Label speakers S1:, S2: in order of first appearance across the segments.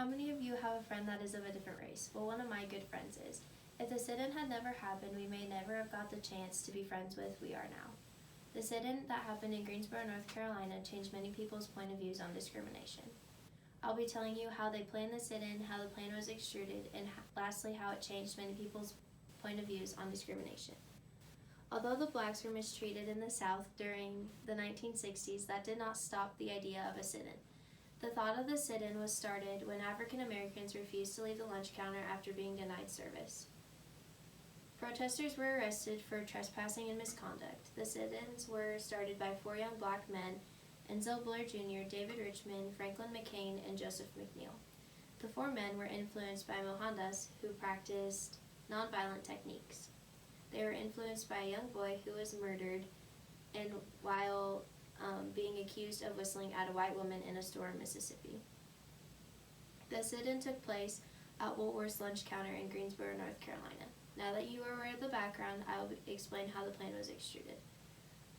S1: How many of you have a friend that is of a different race? Well, one of my good friends is. If the sit-in had never happened, we may never have got the chance to be friends with we are now. The sit-in that happened in Greensboro, North Carolina changed many people's point of views on discrimination. I'll be telling you how they planned the sit-in, how the plan was extruded, and lastly how it changed many people's point of views on discrimination. Although the blacks were mistreated in the South during the 1960s, that did not stop the idea of a sit-in. The thought of the sit-in was started when African Americans refused to leave the lunch counter after being denied service. Protesters were arrested for trespassing and misconduct. The sit-ins were started by 4 young black men, Enzo Blair Jr., David Richmond, Franklin McCain, and Joseph McNeil. The 4 men were influenced by Mohandas, who practiced nonviolent techniques. They were influenced by a young boy who was murdered and while being accused of whistling at a white woman in a store in Mississippi. The sit-in took place at Woolworth's lunch counter in Greensboro, North Carolina. Now that you are aware of the background, I will explain how the plan was extruded.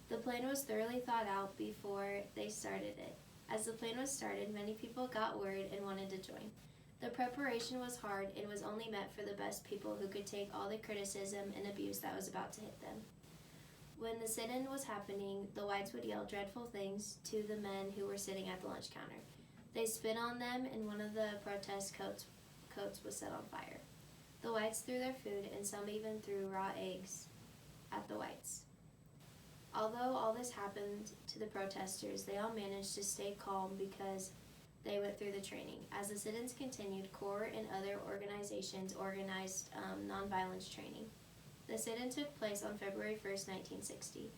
S1: The plan was thoroughly thought out before they started it. As the plan was started, many people got word and wanted to join. The preparation was hard and was only meant for the best people who could take all the criticism and abuse that was about to hit them. When the sit-in was happening, the whites would yell dreadful things to the men who were sitting at the lunch counter. They spit on them, and one of the protest coats was set on fire. The whites threw their food, and some even threw raw eggs at the whites. Although all this happened to the protesters, they all managed to stay calm because they went through the training. As the sit-ins continued, CORE and other organizations organized nonviolence training. The sit-in took place on February 1st, 1960.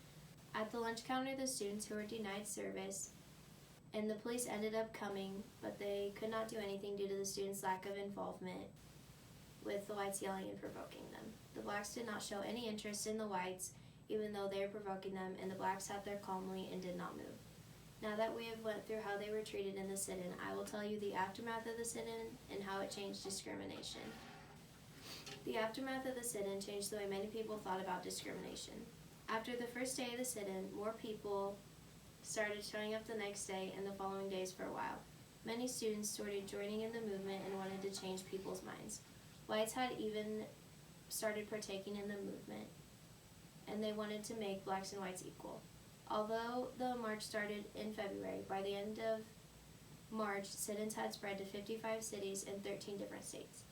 S1: At the lunch counter, the students who were denied service and the police ended up coming, but they could not do anything due to the students' lack of involvement with the whites yelling and provoking them. The blacks did not show any interest in the whites, even though they were provoking them, and the blacks sat there calmly and did not move. Now that we have went through how they were treated in the sit-in, I will tell you the aftermath of the sit-in and how it changed discrimination. The aftermath of the sit-in changed the way many people thought about discrimination. After the first day of the sit-in, more people started showing up the next day and the following days for a while. Many students started joining in the movement and wanted to change people's minds. Whites had even started partaking in the movement, and they wanted to make blacks and whites equal. Although the march started in February, by the end of March, sit-ins had spread to 55 cities and 13 different states.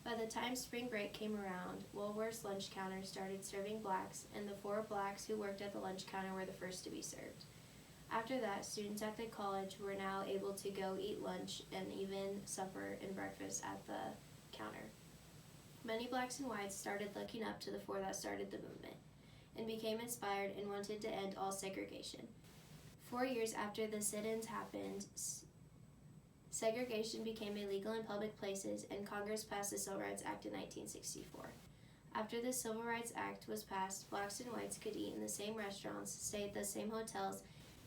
S1: By the time spring break came around, Woolworth's lunch counter started serving blacks, and the 4 blacks who worked at the lunch counter were the first to be served. After that, students at the college were now able to go eat lunch and even supper and breakfast at the counter. Many blacks and whites started looking up to the 4 that started the movement and became inspired and wanted to end all segregation. 4 years after the sit-ins happened, segregation became illegal in public places, and Congress passed the Civil Rights Act in 1964. After the Civil Rights Act was passed, blacks and whites could eat in the same restaurants, stay at the same hotels,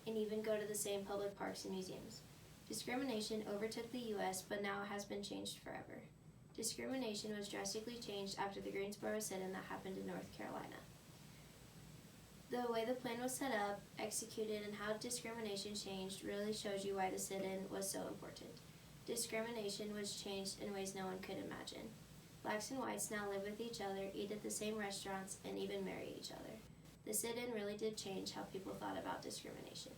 S1: and even go to the same public parks and museums. Discrimination overtook the U.S., but now it has been changed forever. Discrimination was drastically changed after the Greensboro sit-in that happened in North Carolina. The way the plan was set up, executed, and how discrimination changed really shows you why the sit-in was so important. Discrimination was changed in ways no one could imagine. Blacks and whites now live with each other, eat at the same restaurants, and even marry each other. The sit-in really did change how people thought about discrimination.